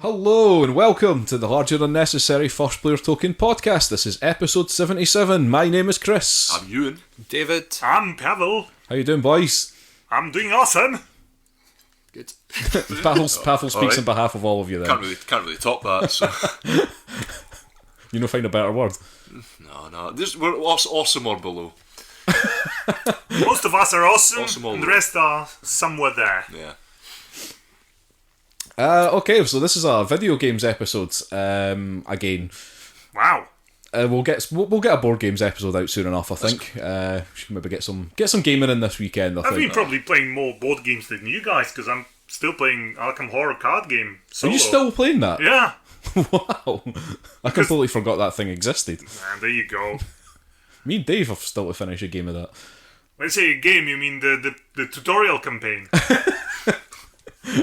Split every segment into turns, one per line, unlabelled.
Hello and welcome to the Larger Than Necessary First Player Token podcast. This is episode 77. My name is Chris.
I'm Euan.
David.
I'm Pawel.
How you doing, boys?
I'm doing awesome.
Good.
Pawel speaks on behalf of all of you then.
Can't really top that. So.
You know, find a better word.
No. We're awesome or below.
Most of us are awesome,
Awesome all
and the
over.
rest are somewhere there.
Yeah.
Okay, so this is a video games episode. Again,
Wow.
we'll get a board games episode out soon enough. I think. We should maybe get some gaming in this weekend.
I've been probably playing more board games than you guys because I'm still playing Arkham Horror card game solo.
Are you still playing that?
Yeah.
Wow, I completely forgot that thing existed.
And there you go.
Me and Dave have still to finish a game of that.
When you say a game, you mean the tutorial campaign.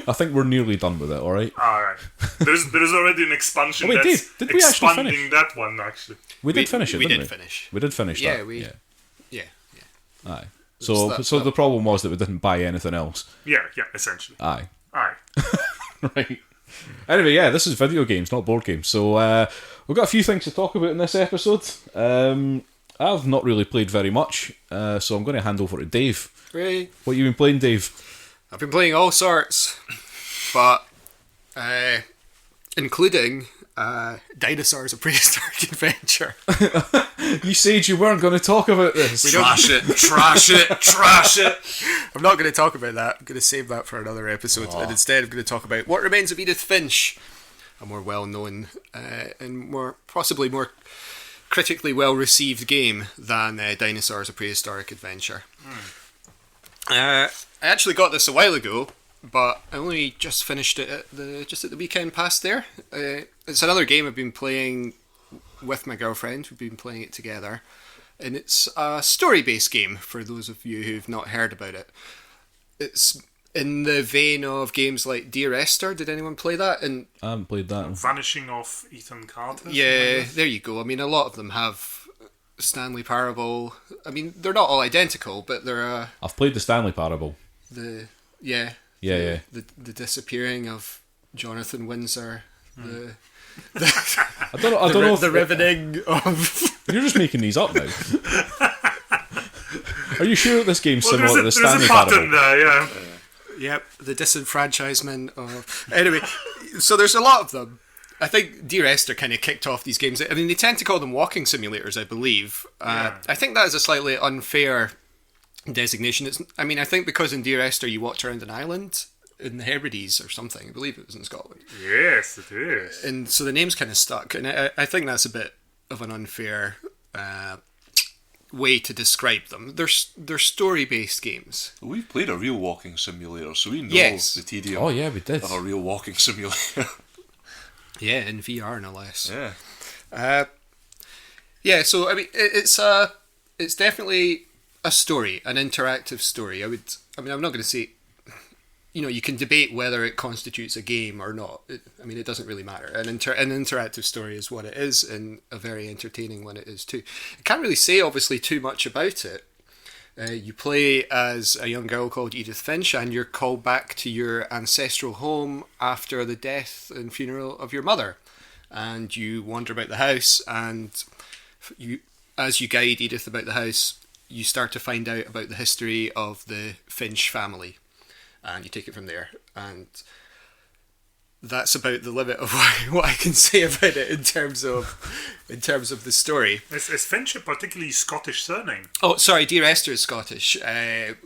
I think we're nearly done with it. All right.
Alright. There's already an expansion
Oh, wait,
that's
Dave, did we actually
expanding
finish?
that one, actually.
We did finish it.
We
didn't
did finish.
We did finish that.
Yeah.
Aye. So the problem was that we didn't buy anything else.
Yeah, essentially.
Aye.
Alright.
Right. Anyway, yeah, this is video games, not board games. So we've got a few things to talk about in this episode. I've not really played very much, so I'm going to hand over to Dave.
Great.
What you been playing, Dave?
I've been playing all sorts, but including Dinosaurs: A Prehistoric Adventure.
You said you weren't going to talk about this.
Trash it.
I'm not going to talk about that. I'm going to save that for another episode, and instead I'm going to talk about What Remains of Edith Finch, a more well-known and possibly more critically well-received game than Dinosaurs: A Prehistoric Adventure. I actually got this a while ago, but I only just finished it at the weekend past there. It's another game I've been playing with my girlfriend. We've been playing it together, and it's a story-based game for those of you who've not heard about it. It's in the vein of games like Dear Esther. Did anyone play that? And
I haven't played that.
Vanishing of Ethan Carter.
yeah, there you go. I mean, a lot of them have Stanley Parable. I mean, they're not all identical, but they're
I've played the Stanley Parable.
the disappearing of Jonathan Windsor.
I don't know if
The riveting of.
you're just making these up now. Are you sure that this game's
Well,
similar to the
there's
Stanley
a pattern
Parable?
there, yeah.
Yep, the disenfranchisement of. Anyway, so there's a lot of them. I think Dear Esther kind of kicked off these games. I mean, they tend to call them walking simulators, I believe. I think that is a slightly unfair designation. I think because in Dear Esther you walked around an island in the Hebrides or something. I believe it was in Scotland.
Yes, it is.
And so the name's kind of stuck. And I think that's a bit of an unfair way to describe them. They're story-based games.
We've played a real walking simulator, so we know
Yes.
the tedium
Oh yeah, we did.
of a real walking simulator.
Yeah, in VR no less.
Yeah.
So I mean, it's definitely a story, an interactive story. I'm not going to say, you can debate whether it constitutes a game or not. It doesn't really matter. An interactive story is what it is, and a very entertaining one it is too. I can't really say obviously too much about it. You play as a young girl called Edith Finch, and you're called back to your ancestral home after the death and funeral of your mother. And you wander about the house, and as you guide Edith about the house, you start to find out about the history of the Finch family. And you take it from there. And that's about the limit of what I can say about it in terms of the story.
Is Finch a particularly Scottish surname?
Oh, sorry, Dear Esther is Scottish.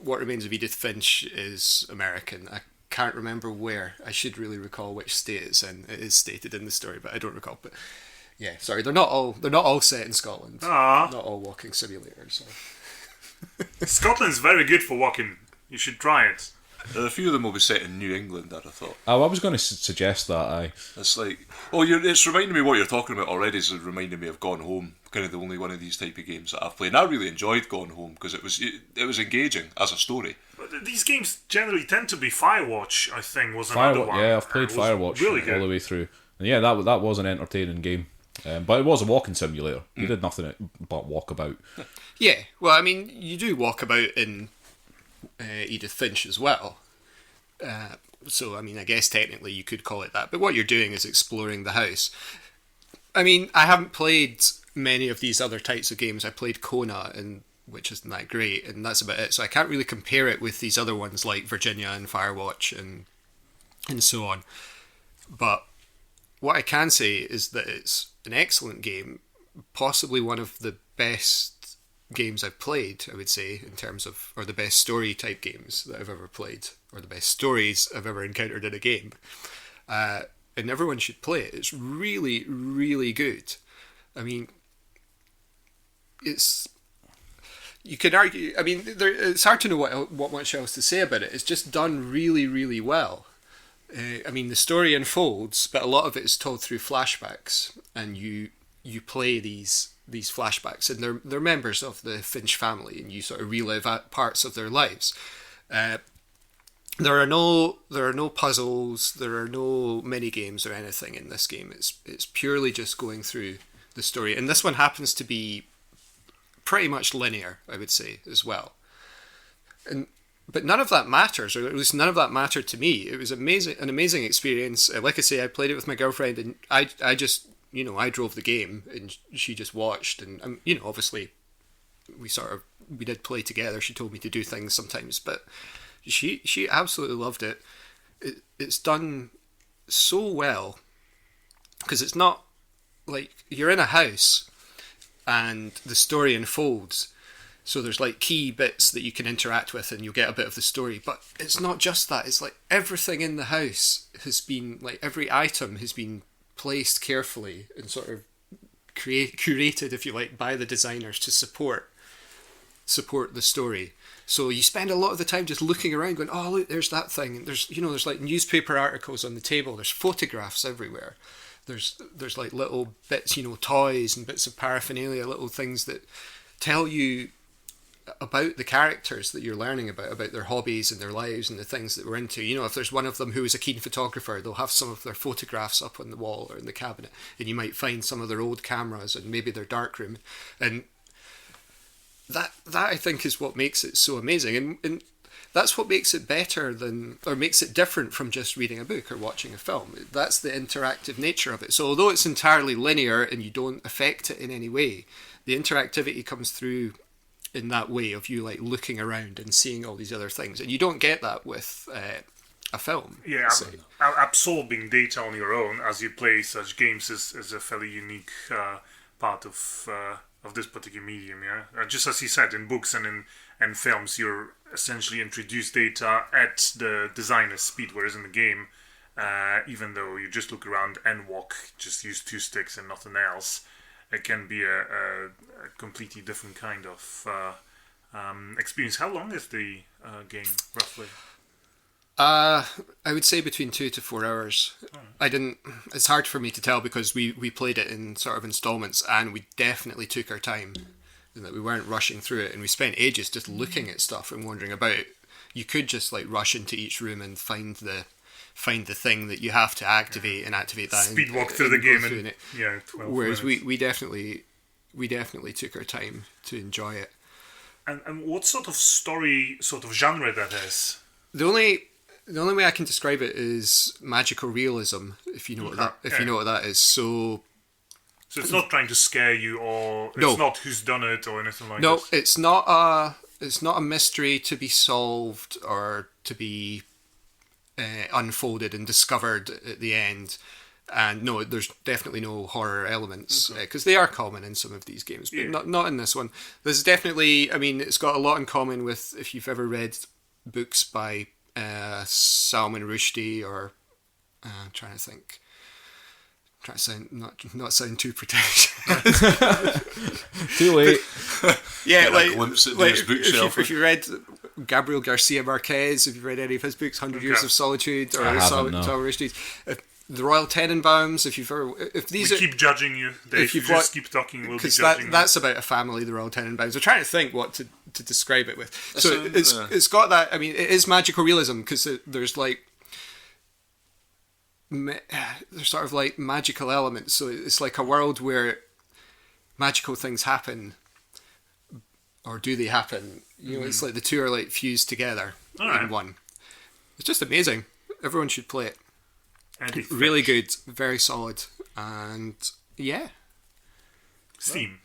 What Remains of Edith Finch is American. I can't remember where. I should really recall which state it's in. It is stated in the story, but I don't recall. But yeah, sorry, they're not all set in Scotland.
Ah.
Not all walking simulators. So.
Scotland's very good for walking. You should try it.
A few of them will be set in New England, I'd have thought.
Oh, I was going to suggest that.
It's like, it's reminding me what you're talking about already. Is reminding me of Gone Home, kind of the only one of these type of games that I've played. And I really enjoyed Gone Home because it was engaging as a story.
But these games generally tend to be Firewatch. I think was another one.
Yeah, I've played Firewatch
really
all the way through. And yeah, that was an entertaining game. But it was a walking simulator. You did nothing but walk about.
Yeah, well, I mean, you do walk about in Edith Finch as well. So, I mean, I guess technically you could call it that. But what you're doing is exploring the house. I mean, I haven't played many of these other types of games. I played Kona, which isn't that great, and that's about it. So I can't really compare it with these other ones like Virginia and Firewatch and so on. But what I can say is that it's an excellent game, possibly one of the best games I've played, I would say, in terms of, or the best story type games that I've ever played, or the best stories I've ever encountered in a game. And everyone should play it. It's really, really good. I mean, you could argue, I mean, it's hard to know what much else to say about it. It's just done really, really well. I mean, the story unfolds, but a lot of it is told through flashbacks, and you play these flashbacks, and they're members of the Finch family, and you sort of relive parts of their lives. There are no puzzles, there are no mini games or anything in this game. It's purely just going through the story, and this one happens to be pretty much linear, I would say, as well. But none of that matters, or at least none of that mattered to me. It was an amazing experience. Like I say, I played it with my girlfriend, and I just, I drove the game, and she just watched. And obviously, we did play together. She told me to do things sometimes, but she absolutely loved it. It's done so well, because it's not like you're in a house, and the story unfolds. So there's like key bits that you can interact with, and you'll get a bit of the story. But it's not just that. It's like everything in the house has been, like every item has been placed carefully and sort of curated, if you like, by the designers to support the story. So you spend a lot of the time just looking around going, oh, look, there's that thing. And there's like newspaper articles on the table. There's photographs everywhere. There's like little bits, toys and bits of paraphernalia, little things that tell you about the characters that you're learning about their hobbies and their lives and the things that we're into. If there's one of them who is a keen photographer, they'll have some of their photographs up on the wall or in the cabinet, and you might find some of their old cameras and maybe their darkroom. And that I think is what makes it so amazing, and that's what makes it better makes it different from just reading a book or watching a film. That's the interactive nature of it. So although it's entirely linear and you don't affect it in any way, the interactivity comes through in that way of you like looking around and seeing all these other things, and you don't get that with a film.
Yeah, absorbing data on your own as you play such games is a fairly unique part of this particular medium. Yeah, just as you said, in books and in films, you're essentially introduced data at the designer's speed, whereas in the game, even though you just look around and walk, just use two sticks and nothing else, it can be a completely different kind of experience. How long is the game, roughly?
I would say between 2 to 4 hours. It's hard for me to tell because we played it in sort of installments, and we definitely took our time, and that we weren't rushing through it, and we spent ages just looking at stuff and wandering about. You could just like rush into each room and find the thing that you have to activate and activate that.
Speed walk through the game in 12
whereas
minutes.
we definitely took our time to enjoy it.
And what sort of story, sort of genre that is?
The only way I can describe it is magical realism, if you know what that is. So
it's not trying to scare you, or it's not who's done it or anything like that.
No, it's not a mystery to be solved or to be unfolded and discovered at the end. And no, there's definitely no horror elements, because they are common in some of these games, but not in this one. There's definitely, it's got a lot in common with, if you've ever read books by Salman Rushdie, or I'm trying to think. Trying to sound not sound too pretentious.
Too late.
Get a glimpse at those bookshelf.
If you read Gabriel Garcia Marquez, if you've read any of his books, 100 Years of Solitude or
I haven't, no.
Solitude. The Royal Tenenbaums, if these
We
are...
keep judging you. Dave,
if
you
you've
just keep talking, we'll be
because
judging
that's about a family, the Royal Tenenbaums. I'm trying to think what to describe it with. So it's got that. I mean, it is magical realism because there's like there's sort of like magical elements. So it's like a world where magical things happen, or do they happen? You know, it's like the two are like fused together in one. It's just amazing. Everyone should play it. Really good, very solid, and yeah.
Steam.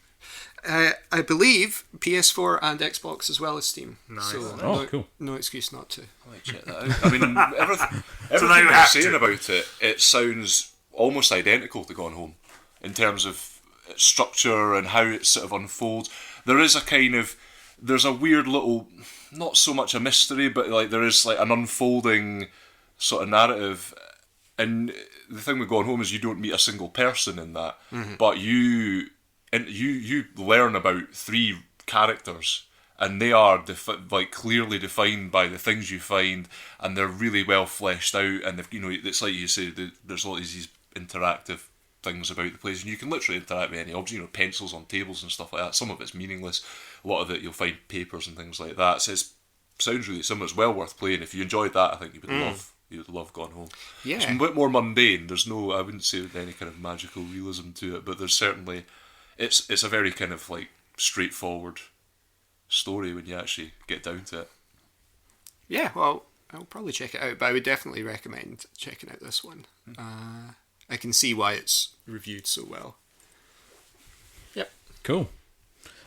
I believe PS4 and Xbox as well as Steam.
Nice.
So
cool.
No excuse not to.
I might check that out. I mean, everything
now you
you're
have
saying
to.
about it, it sounds almost identical to Gone Home in terms of its structure and how it sort of unfolds. There is there's a weird little, not so much a mystery, but like there is like an unfolding sort of narrative. And the thing with Gone Home is you don't meet a single person in that, but you learn about 3 characters, and they are clearly defined by the things you find, and they're really well fleshed out. And it's like you say, there's all these interactive things about the place, and you can literally interact with any object. Pencils on tables and stuff like that. Some of it's meaningless. A lot of it you'll find papers and things like that. So it sounds really similar. It's well worth playing. If you enjoyed that, I think you would love. You'd love Gone Home.
Yeah.
It's a bit more mundane. There's no, I wouldn't say any kind of magical realism to it, but there's certainly, it's a very kind of like straightforward story when you actually get down to it.
Yeah, well, I'll probably check it out, but I would definitely recommend checking out this one. I can see why it's reviewed so well. Yep.
Cool.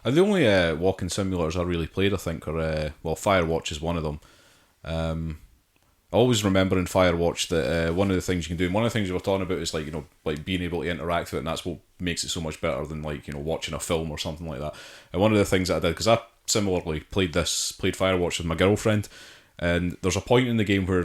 The only walking simulators I really played, I think, are Firewatch is one of them. I always remember in Firewatch that one of the things you can do, and one of the things you were talking about is like being able to interact with it, and that's what makes it so much better than watching a film or something like that. And one of the things that I did, because I similarly played Firewatch with my girlfriend, and there's a point in the game where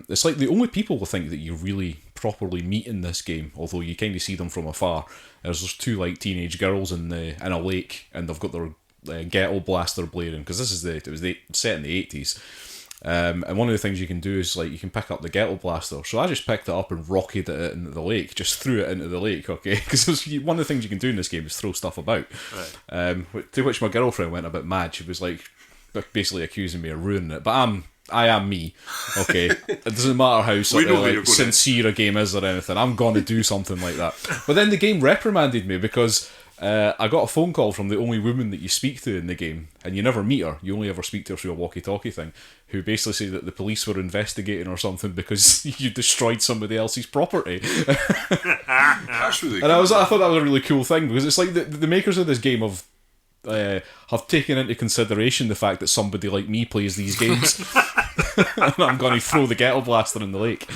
it's like the only people I think that you really properly meet in this game, although you kind of see them from afar, is there's 2 like teenage girls in a lake, and they've got their ghetto blaster blaring, because it was set in the 80s. And one of the things you can do is like you can pick up the ghetto blaster. So I just picked it up and rocketed it into the lake, just threw it into the lake, okay? Because one of the things you can do in this game is throw stuff about. Right. To which my girlfriend went a bit mad. She was like basically accusing me of ruining it. But I am me, okay? It doesn't matter how sincere a game is or anything. I'm going to do something like that. But then the game reprimanded me because I got a phone call from the only woman that you speak to in the game, and you never meet her. You only ever speak to her through a walkie-talkie thing, who basically said that the police were investigating or something because you destroyed somebody else's property.
That's really cool.
And I thought that was a really cool thing, because it's like the makers of this game have taken into consideration the fact that somebody like me plays these games. And I'm going to throw the ghetto blaster in the lake.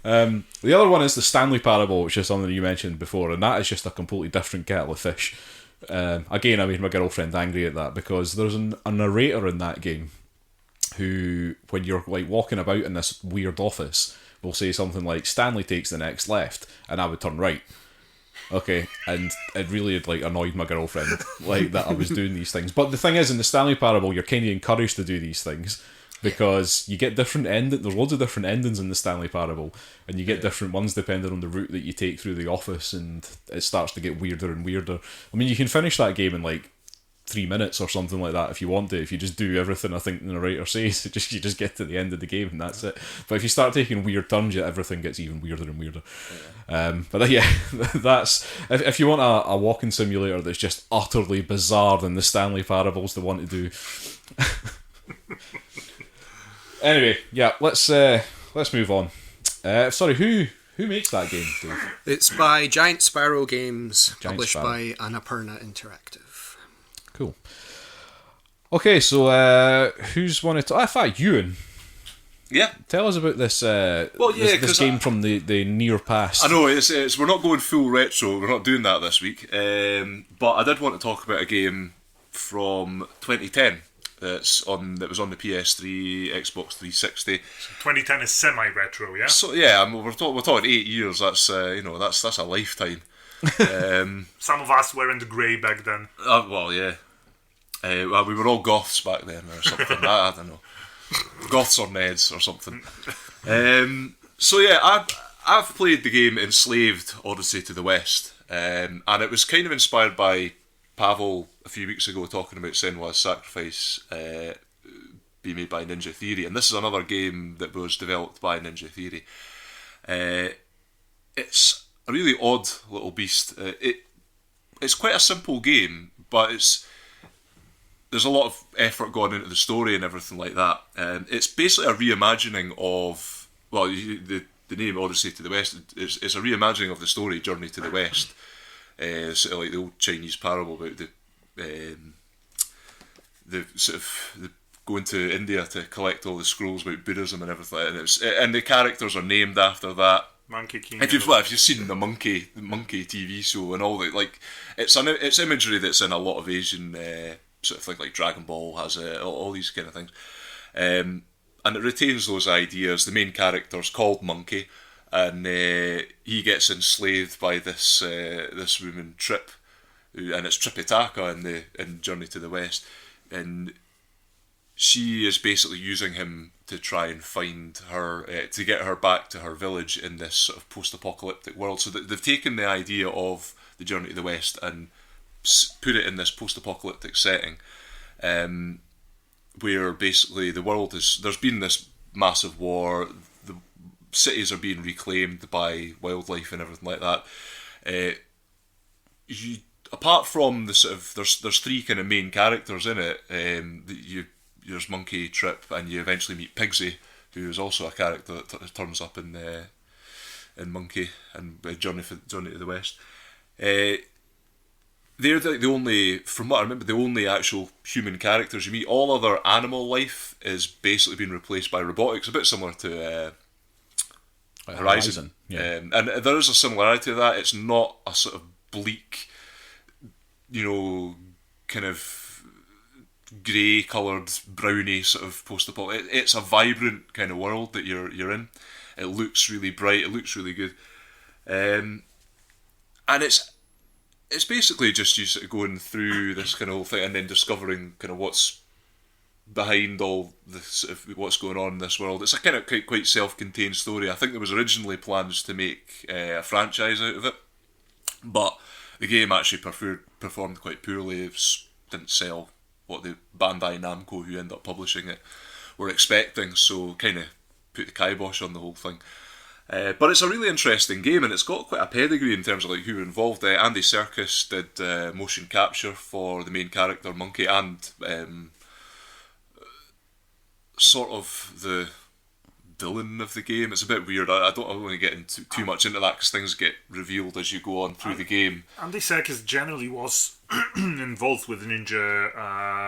The other one is the Stanley Parable, which is something you mentioned before, and that is just a completely different kettle of fish. Again, I made my girlfriend angry at that, because there's a narrator in that game who, when you're like walking about in this weird office, will say something like, Stanley takes the next left, and I would turn right. Okay, and it really had like annoyed my girlfriend, like that I was doing these things. But the thing is, in the Stanley Parable, you're kind of encouraged to do these things, because you get different endings. There's loads of different endings in the Stanley Parable, and you get different ones depending on the route that you take through the office, and it starts to get weirder and weirder. I mean, you can finish that game in like 3 minutes or something like that if you want to, if you just do everything I think the narrator says. You just get to the end of the game and that's it. But if you start taking weird turns, everything gets even weirder and weirder. But yeah, that's if you want a walking simulator that's just utterly bizarre, then the Stanley Parable's the one to do. Anyway, yeah, let's move on. Sorry, who makes that game, Dave?
It's by Giant Sparrow Games, published
Sparrow.
by Annapurna Interactive.
Cool. Okay, so who's wanted to? In fact, Euan.
Yeah.
Tell us about this. This game from the near past.
I know we're not going full retro. We're not doing that this week. But I did want to talk about a game from 2010. That was on the PS3, Xbox 360.
2010 is semi-retro, yeah.
So yeah, I mean, we're talking 8 years. That's that's a lifetime.
Some of us were in the grey back then.
Well, yeah. Well, we were all goths back then or something. I don't know. Goths or Neds or something. So yeah, I've played the game Enslaved Odyssey to the West, and it was kind of inspired by Pawel a few weeks ago talking about Senua's Sacrifice being made by Ninja Theory, and this is another game that was developed by Ninja Theory. It's a really odd little beast. It's quite a simple game, but there's a lot of effort gone into the story and everything like that. It's basically a reimagining of, well, the name Odyssey to the West is a reimagining of the story Journey to the West. Sort of like the old Chinese parable about the sort of the going to India to collect all the scrolls about Buddhism and everything, and the characters are named after that.
Monkey King.
If you've seen the monkey TV show and all that, like it's imagery that's in a lot of Asian sort of thing, like Dragon Ball has all these kind of things, and it retains those ideas. The main character's called Monkey, and he gets enslaved by this woman Trip, and it's Tripitaka in Journey to the West, and she is basically using him to try and find her, to get her back to her village in this sort of post-apocalyptic world. So they've taken the idea of the Journey to the West and put it in this post-apocalyptic setting, where basically the world there's been this massive war, the cities are being reclaimed by wildlife and everything like that. Apart from the sort of, there's three kind of main characters in it. There's Monkey, Trip, and you eventually meet Pigsy, who is also a character that turns up in Monkey and Journey to the West. They're the only, from what I remember, the only actual human characters you meet. All other animal life is basically being replaced by robotics, a bit similar to Horizon.
Yeah.
And there is a similarity to that. It's not a sort of bleak, kind of grey coloured, browny sort of post-apocalyptic. It's a vibrant kind of world that you're in. It looks really bright. It looks really good, and it's basically just you sort of going through this kind of whole thing and then discovering kind of what's behind all the sort of what's going on in this world. It's a kind of quite self-contained story. I think there was originally plans to make a franchise out of it, but the game actually performed quite poorly. It didn't sell what the Bandai Namco, who ended up publishing it, were expecting, so kind of put the kibosh on the whole thing. But it's a really interesting game, and it's got quite a pedigree in terms of like who were involved. Andy Serkis did motion capture for the main character Monkey, and sort of the villain of the game. It's a bit weird. I don't want to get into too much into that because things get revealed as you go on through the game.
Andy Serkis generally was involved with Ninja.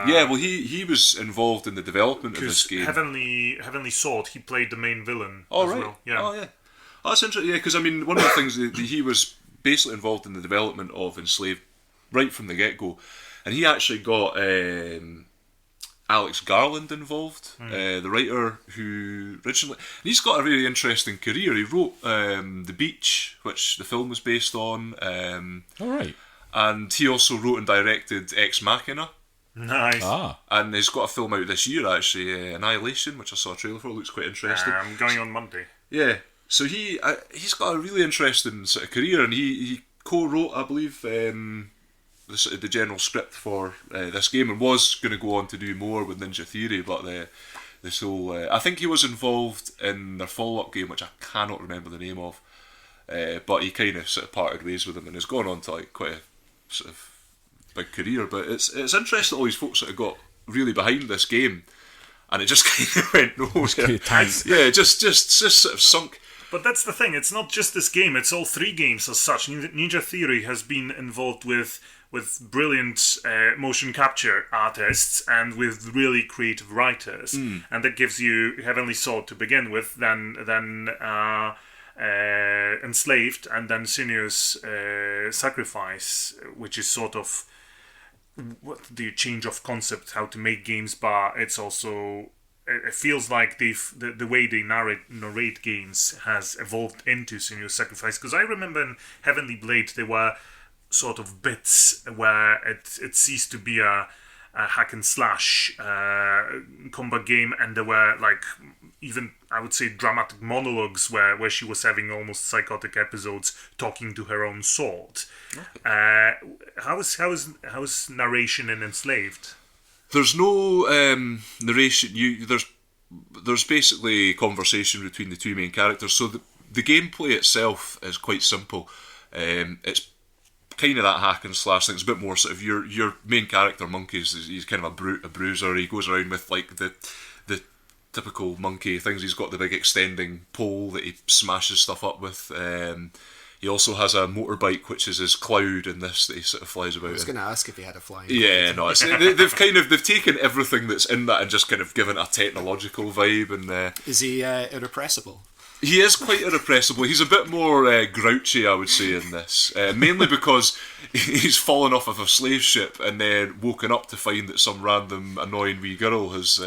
Yeah, well, he was involved in the development of this game.
Heavenly Sword, he played the main villain.
Oh,
as
right.
Well. Yeah.
Oh, yeah. Oh, that's interesting. Yeah, because I mean, one of the things that he was basically involved in the development of Enslaved right from the get-go, and he actually got Alex Garland involved, the writer who originally... And he's got a really interesting career. He wrote The Beach, which the film was based on.
All right.
And he also wrote and directed Ex Machina.
Nice.
And he's got a film out this year, actually, Annihilation, which I saw a trailer for. It looks quite interesting.
I'm going on Monday.
Yeah. So he's got a really interesting sort of career, and he co-wrote, I believe, the general script for this game, and was going to go on to do more with Ninja Theory, but this whole I think he was involved in their follow-up game, which I cannot remember the name of, but he kind of sort of parted ways with them and has gone on to like quite a sort of big career. But it's interesting that all these folks that have got really behind this game, and it just kind of went nowhere. Yeah, just sort of sunk.
But that's the thing, it's not just this game, it's all three games as such. Ninja Theory has been involved with brilliant motion capture artists and with really creative writers, and that gives you Heavenly Sword to begin with, then Enslaved, and then Sinuous Sacrifice, which is sort of what the change of concept, how to make games, but it's also... It feels like the way they narrate games has evolved into Sinuous Sacrifice, because I remember in Heavenly Blade there were sort of bits where it ceased to be a hack and slash combat game, and there were like even, I would say, dramatic monologues where she was having almost psychotic episodes talking to her own sword. Okay. How's narration in Enslaved?
There's no narration. There's basically conversation between the two main characters. So the gameplay itself is quite simple. It's kind of that hack and slash thing. It's a bit more sort of your main character, Monkey, he's kind of a bruiser. He goes around with like the typical monkey things. He's got the big extending pole that he smashes stuff up with. He also has a motorbike, which is his cloud in this, that he sort of flies about.
I was going to ask if he had a flying
Yeah,
cloud.
no, they've taken everything that's in that and just kind of given it a technological vibe. And
is he irrepressible?
he is quite irrepressible. He's a bit more grouchy, I would say, in this. Mainly because he's fallen off of a slave ship and then woken up to find that some random annoying wee girl has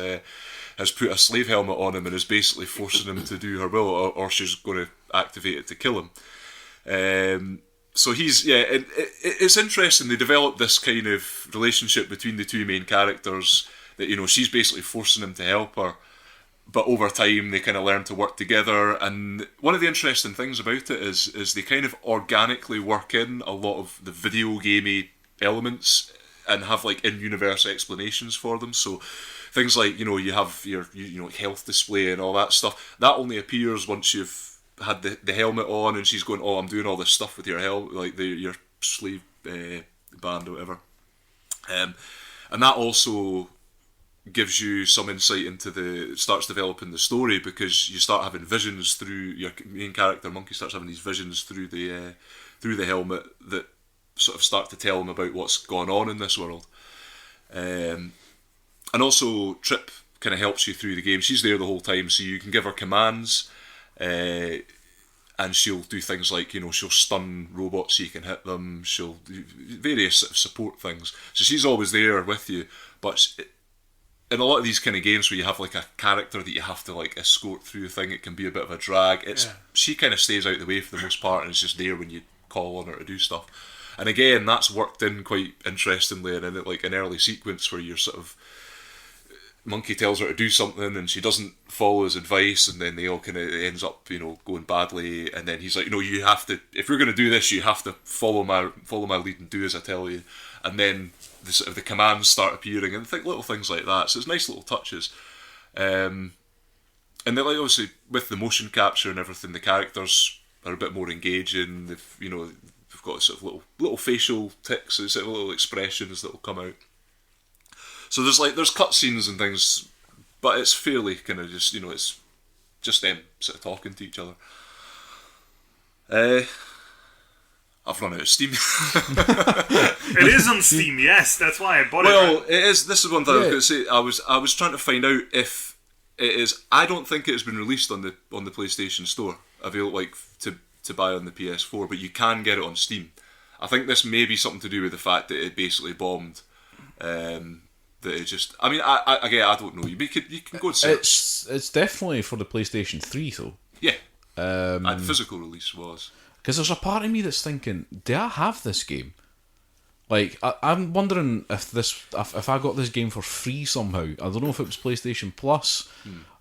put a slave helmet on him and is basically forcing him to do her will, or she's going to activate it to kill him. So it's interesting. They develop this kind of relationship between the two main characters that, you know, she's basically forcing him to help her, but over time they kind of learn to work together. And one of the interesting things about it is they kind of organically work in a lot of the video gamey elements and have like in-universe explanations for them. So things like, you know, you have your health display and all that stuff. That only appears once you've had the helmet on and she's going, oh, I'm doing all this stuff with your helmet, like your sleeve band or whatever. And that also gives you some insight into starts developing the story, because you start having visions through your main character. Monkey starts having these visions through the helmet that sort of start to tell him about what's going on in this world. And also Trip kind of helps you through the game. She's there the whole time, so you can give her commands, and she'll do things like, you know, she'll stun robots so you can hit them. She'll do various sort of support things. So she's always there with you. But in a lot of these kind of games where you have like a character that you have to like escort through the thing, it can be a bit of a drag. She kind of stays out the way for the most part and is just there when you call on her to do stuff. And again, that's worked in quite interestingly in like an early sequence where you're sort of, Monkey tells her to do something and she doesn't follow his advice, and then they all kind of ends up, you know, going badly. And then he's like, you know, you have to, if you're going to do this, you have to follow my lead and do as I tell you. And then the sort of the commands start appearing and little things like that. So it's nice little touches. And then, like, obviously with the motion capture and everything, the characters are a bit more engaging. They've got sort of little facial tics, sort of little expressions that will come out. So there's cutscenes and things, but it's fairly kind of just, you know, it's just them sort of talking to each other. I've run out of steam.
It is on Steam, yes. That's why I bought it.
Well, it is. This is one thing I was going to say. I was trying to find out if it is. I don't think it has been released on the PlayStation Store, available like to buy on the PS4, but you can get it on Steam. I think this may be something to do with the fact that it basically bombed. That it just, I mean, I don't know. You can go and search.
It's definitely for the PlayStation 3 though.
Yeah. And physical release was.
Because there's a part of me that's thinking, do I have this game? Like, I'm wondering if I got this game for free somehow. I don't know if it was PlayStation Plus.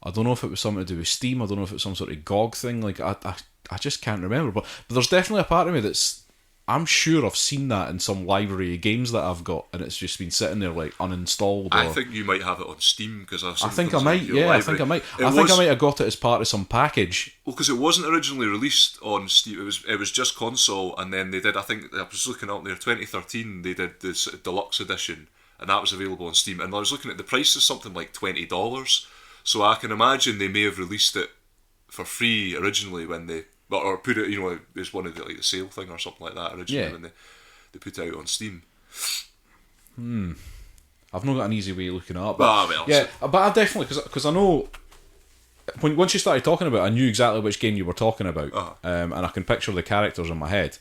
I don't know if it was something to do with Steam. I don't know if it was some sort of GOG thing. Like, I just can't remember. But there's definitely a part of me that's, I'm sure I've seen that in some library of games that I've got, and it's just been sitting there like uninstalled.
I think you might have it on Steam, because I
think I might. Yeah, I think I might. I think I might have got it as part of some package.
Well, because it wasn't originally released on Steam. It was just console, and then they did. I think I was looking up there. 2013, they did the sort of deluxe edition, and that was available on Steam. And I was looking at the price is something like $20. So I can imagine they may have released it for free originally when they. Or put it, you know, as one of the sale thing or something like that originally when they put it out on Steam.
I've not got an easy way of looking it up.
But
I definitely, because I know once you started talking about it, I knew exactly which game you were talking about, and I can picture the characters in my head.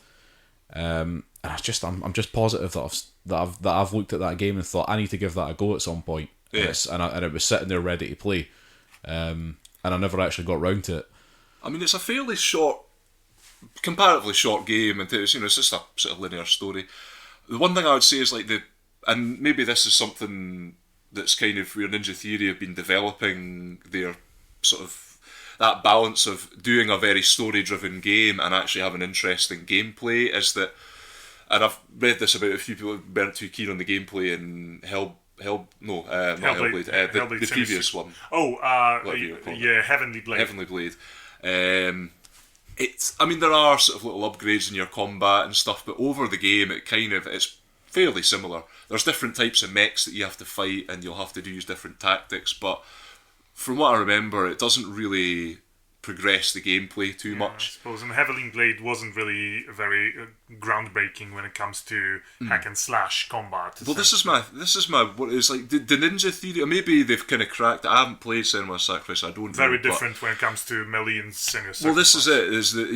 And I'm just positive that I've looked at that game and thought I need to give that a go at some point.
Yeah.
And it was sitting there ready to play, and I never actually got round to it.
I mean, it's a fairly comparatively short game, and it's just a sort of linear story. The one thing I would say is like and maybe this is something that's kind of where Ninja Theory have been developing their sort of that balance of doing a very story-driven game and actually having interesting gameplay. Is that, and I've read this about a few people who weren't too keen on the gameplay in the previous one.
Heavenly Blade.
Heavenly Blade. There are sort of little upgrades in your combat and stuff, but over the game, it's fairly similar. There's different types of mechs that you have to fight, and you'll have to use different tactics. But from what I remember, it doesn't really progress the gameplay too much.
I suppose, and Heavenly Blade wasn't really very groundbreaking when it comes to hack and slash combat.
Well, this is my what it's like. The Ninja Theory, or maybe they've kind of cracked it. I haven't played Senua's Sacrifice. I don't know.
Very different when it comes to Melee and Senua's Sacrifice.
Well, this is it. Is that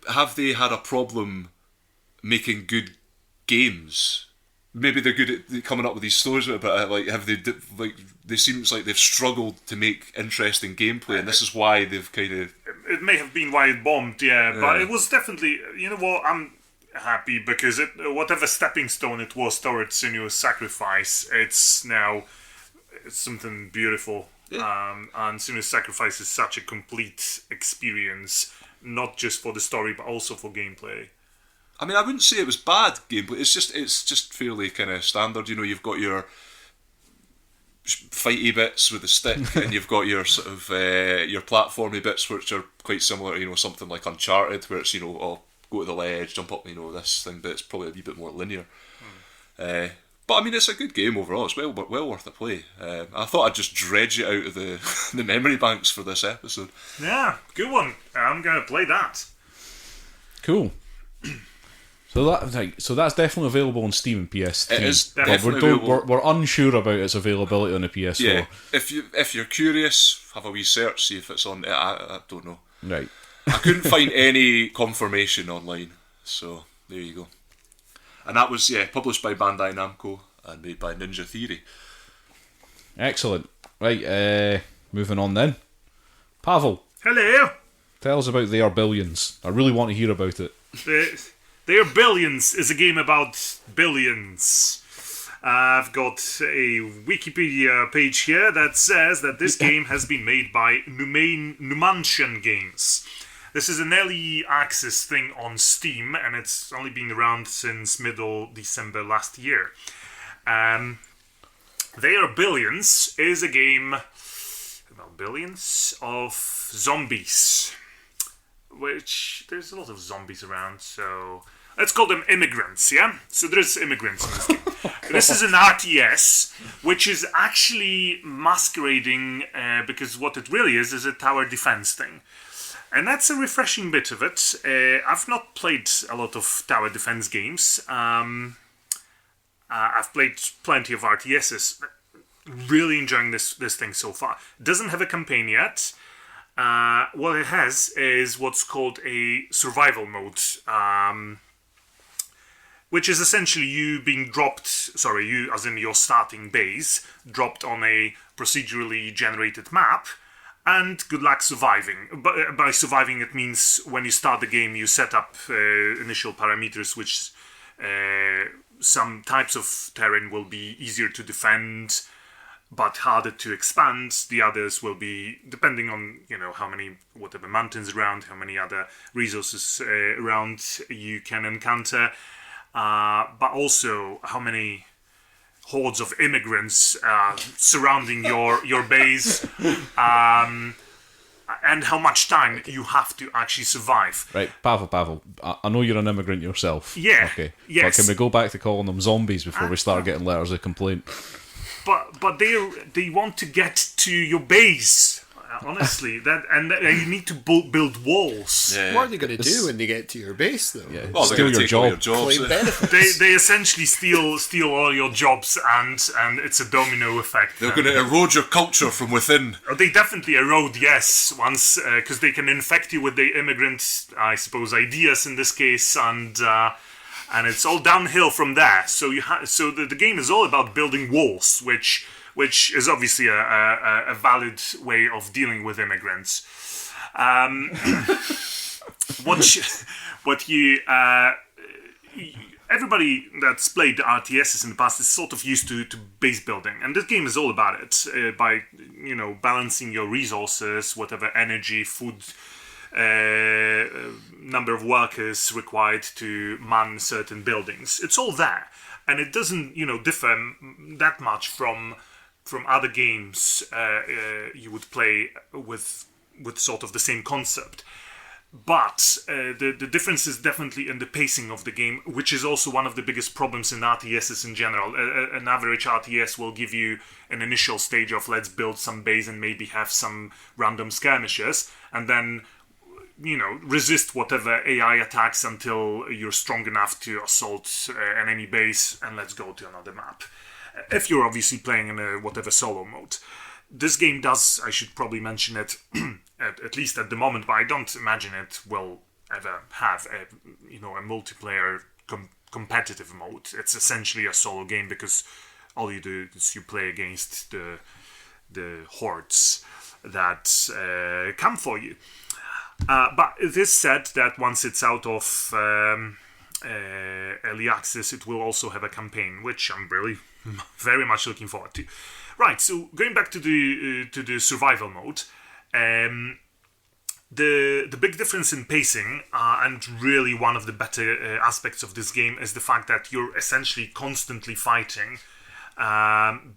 have they had a problem making good games? Maybe they're good at coming up with these stories, but they seems like they've struggled to make interesting gameplay, and this is why they've kind of.
It may have been why it bombed, but it was definitely. You know what? I'm happy because whatever stepping stone it was towards Senua's Sacrifice, it's something beautiful.
Yeah.
And Senua's Sacrifice is such a complete experience, not just for the story but also for gameplay.
I mean, I wouldn't say it was bad gameplay. It's just fairly kind of standard. You've got your fighty bits with the stick, and you've got your sort of your platformy bits, which are quite similar to something like Uncharted, where it's go to the ledge, jump up, this thing, but it's probably a wee bit more linear. But I mean, it's a good game overall. It's well worth a play. I thought I'd just dredge it out of the the memory banks for this episode.
Yeah, good one. I'm gonna play that.
Cool. So that's definitely available on Steam and PS3.
It is
definitely
available.
We're unsure about its availability on the PS4.
Yeah, if you're curious, have a wee search, see if it's on. I don't know.
Right.
I couldn't find any confirmation online, so there you go. And that was published by Bandai Namco and made by Ninja Theory.
Excellent. Right, moving on then. Pawel,
Hello.
tell us about They Are Billions. I really want to hear about it.
They Are Billions is a game about billions. I've got a Wikipedia page here that says that this game has been made by Numantian Games. This is an early access thing on Steam, and it's only been around since middle December last year. They Are Billions is a game about billions of zombies. Which, there's a lot of zombies around, so let's call them immigrants, yeah? So there's immigrants in this game. This is an RTS, which is actually masquerading, because what it really is a tower defense thing. And that's a refreshing bit of it. I've not played a lot of tower defense games. I've played plenty of RTSs. Really enjoying this thing so far. It doesn't have a campaign yet. What it has is what's called a survival mode, which is essentially you being you as in your starting base, dropped on a procedurally generated map, and good luck surviving. But by surviving, it means when you start the game, you set up initial parameters, which some types of terrain will be easier to defend, but harder to expand. The others will be, depending on how many, whatever mountains around, how many other resources around you can encounter, but also how many hordes of immigrants surrounding your base, and how much time you have to actually survive.
Right, Pawel, I know you're an immigrant yourself.
Yeah.
Okay.
Yes.
But can we go back to calling them zombies before we start getting letters of complaint?
But they want to get to your base. Honestly, and you need to build walls.
Yeah.
What are they going to do when they get to your base, though?
Yeah,
Well,
steal
they're
your
going to
job.
take all your
Claim
jobs.
benefits.
They essentially steal all your jobs, and it's a domino effect.
They're going to erode your culture from within.
They definitely erode, yes, once because they can infect you with the immigrant, I suppose, ideas in this case, and it's all downhill from there. So the game is all about building walls, which is obviously a valid way of dealing with immigrants. everybody that's played RTSs in the past is sort of used to base building, and this game is all about it. By balancing your resources, whatever energy, food, number of workers required to man certain buildings. It's all there, and it doesn't differ that much from other games you would play with sort of the same concept. But the difference is definitely in the pacing of the game, which is also one of the biggest problems in RTSs in general. An average RTS will give you an initial stage of let's build some base and maybe have some random skirmishes, and then resist whatever AI attacks until you're strong enough to assault an enemy base, and let's go to another map. If you're obviously playing in a whatever solo mode. This game does, I should probably mention it, at least at the moment, but I don't imagine it will ever have a multiplayer competitive mode. It's essentially a solo game because all you do is you play against the hordes that come for you. But it is said that once it's out of early access, it will also have a campaign, which I'm really very much looking forward to. Right, so going back to the survival mode, the big difference in pacing, and really one of the better aspects of this game, is the fact that you're essentially constantly fighting,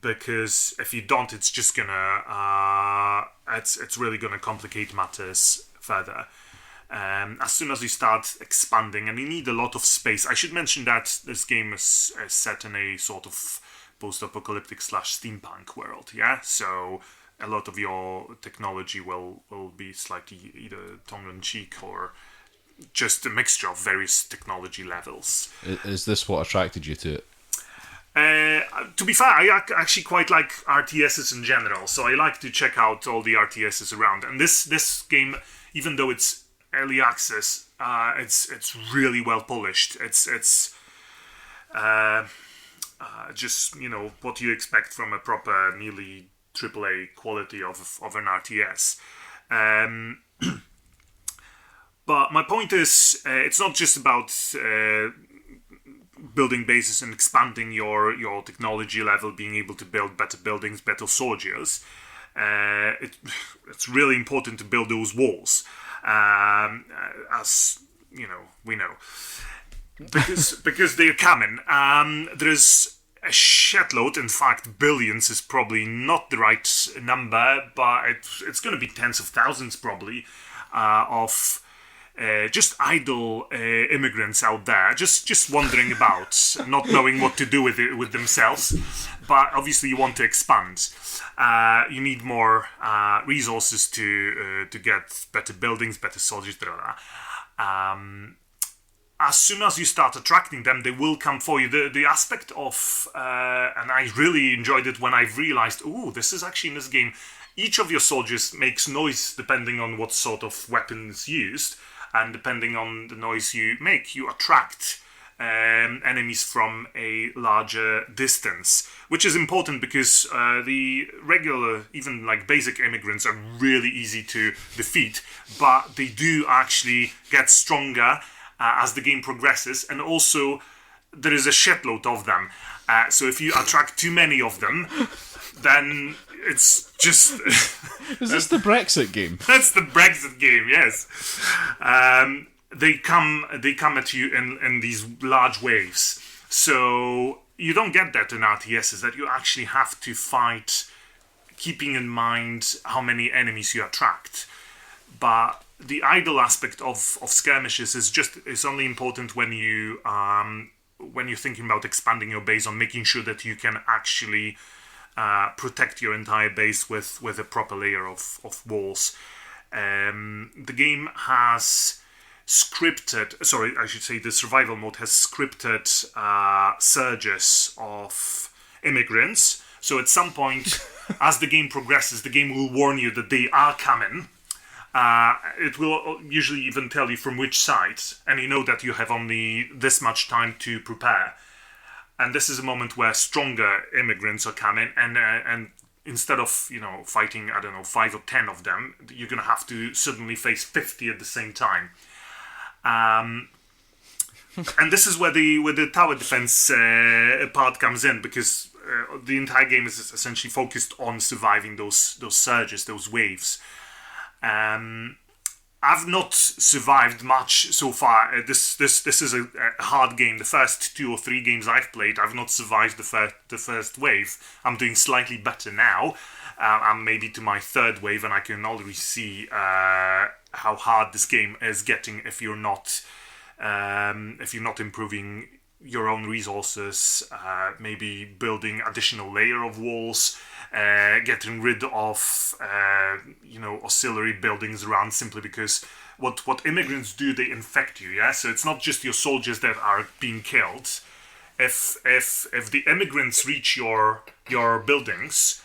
because if you don't, it's just gonna it's really gonna complicate matters further. As soon as you start expanding, and you need a lot of space. I should mention that this game is set in a sort of post-apocalyptic / steampunk world, yeah? So a lot of your technology will be slightly either tongue-in-cheek or just a mixture of various technology levels.
Is this what attracted you to it?
To be fair, I actually quite like RTSs in general, so I like to check out all the RTSs around. And this game, even though it's early access, it's really well polished. It's just what you expect from a proper, nearly AAA quality of an RTS. But my point is, it's not just about building bases and expanding your technology level, being able to build better buildings, better soldiers. It's really important to build those walls, as we know. Because they're coming. There's a shitload, in fact billions is probably not the right number, but it's going to be tens of thousands probably, of just idle immigrants out there, just wandering about, not knowing what to do with themselves. But obviously you want to expand. You need more resources to get better buildings, better soldiers, as soon as you start attracting them, they will come for you. The aspect of, and I really enjoyed it when I realized, this is actually in this game, each of your soldiers makes noise depending on what sort of weapon is used, and depending on the noise you make, you attract enemies from a larger distance, which is important because the regular, even like basic immigrants are really easy to defeat, but they do actually get stronger as the game progresses, and also there is a shitload of them. So if you attract too many of them, then it's just...
Is this the Brexit game?
That's the Brexit game, yes. They come at you in these large waves. So you don't get that in RTSs, that you actually have to fight, keeping in mind how many enemies you attract. But the idle aspect of skirmishes is only important when you're thinking about expanding your base, on making sure that you can actually protect your entire base with a proper layer of walls. The game has the survival mode has scripted surges of immigrants. So at some point, as the game progresses, the game will warn you that they are coming. It will usually even tell you from which side, and you know that you have only this much time to prepare. And this is a moment where stronger immigrants are coming, and instead of fighting 5 or 10 of them, you're gonna have to suddenly face 50 at the same time. And this is where the tower defense part comes in, because the entire game is essentially focused on surviving those surges, those waves. I've not survived much so far. This is a hard game. The first 2 or 3 games I've played, I've not survived the first wave. I'm doing slightly better now. I'm maybe to my 3rd wave, and I can already see how hard this game is getting if you're not improving your own resources, maybe building additional layer of walls, getting rid of auxiliary buildings around, simply because what immigrants do, they infect you. Yeah, so it's not just your soldiers that are being killed. If the immigrants reach your buildings,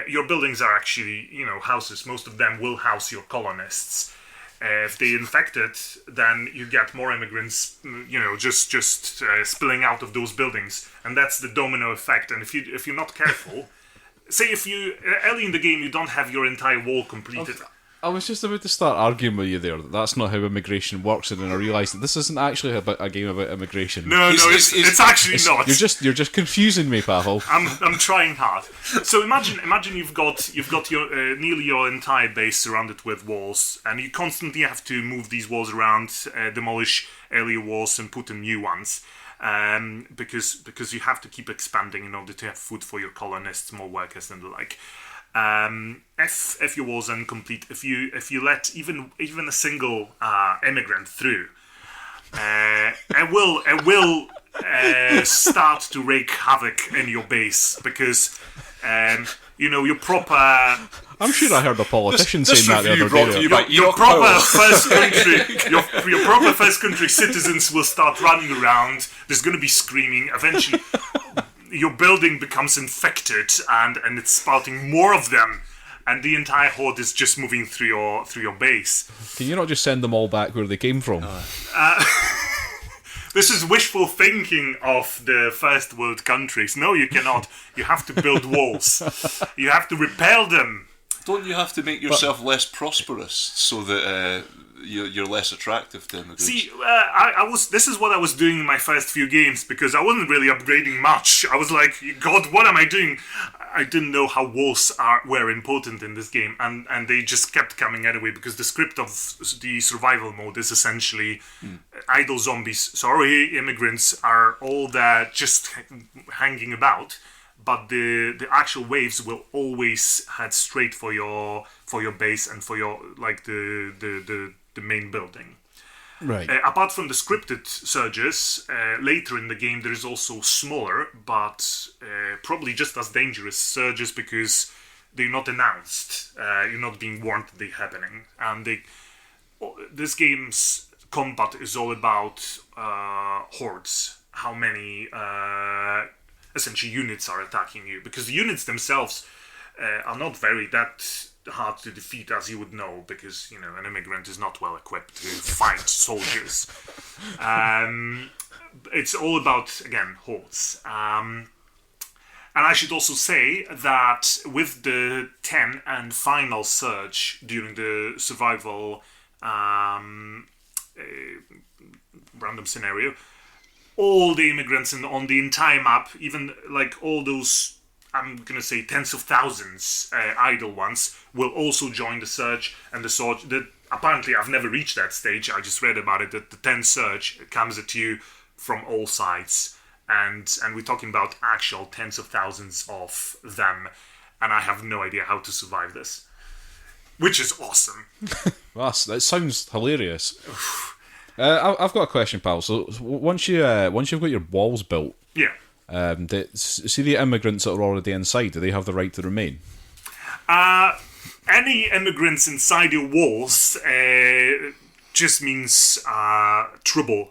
your buildings are actually houses. Most of them will house your colonists. If they infect it, then you get more immigrants, just spilling out of those buildings, and that's the domino effect. And if you're not careful, say if you early in the game you don't have your entire wall completed.
I was just about to start arguing with you there that that's not how immigration works, and then I realised that this isn't actually about a game about immigration.
No, it's actually not.
You're just confusing me, Pawel.
I'm trying hard. So imagine you've got your nearly your entire base surrounded with walls, and you constantly have to move these walls around, demolish earlier walls and put in new ones. Because you have to keep expanding in order to have food for your colonists, more workers and the like. If your walls are incomplete, if you let even a single immigrant through, it will start to wreak havoc in your base, because your proper.
I'm sure I heard a politician saying that the other day.
Your proper first country, your proper first country citizens will start running around. There's going to be screaming. Eventually, your building becomes infected, and it's spouting more of them, and the entire horde is just moving through your base.
Can you not just send them all back where they came from?
This is wishful thinking of the first world countries. No, you cannot. You have to build walls. You have to repel them.
Don't you have to make yourself less prosperous so that you're less attractive to immigrants?
See, this is what I was doing in my first few games, because I wasn't really upgrading much. I was like, God, what am I doing? I didn't know how walls were important in this game, and they just kept coming anyway, because the script of the survival mode is essentially idle zombies. Sorry, immigrants are all there just hanging about. But the actual waves will always head straight for your base and for your the main building.
Right.
Apart from the scripted surges, later in the game there is also smaller but probably just as dangerous surges, because they're not announced. You're not being warned that they're happening, and this game's combat is all about hordes. How many essentially units are attacking you, because the units themselves are not that hard to defeat, as you would know, because an immigrant is not well equipped to fight soldiers. It's all about, again, hordes. And I should also say that with the 10 and final surge during the survival random scenario, all the immigrants on the entire map, even like all those, I'm going to say tens of thousands idle ones, will also join the surge. And the surge, apparently I've never reached that stage, I just read about it, that the 10 surge comes at you from all sides. And we're talking about actual tens of thousands of them. And I have no idea how to survive this. Which is awesome.
That sounds hilarious. I've got a question, pal. So once you've got your walls built,
yeah.
See the immigrants that are already inside. Do they have the right to remain?
Any immigrants inside your walls just means trouble.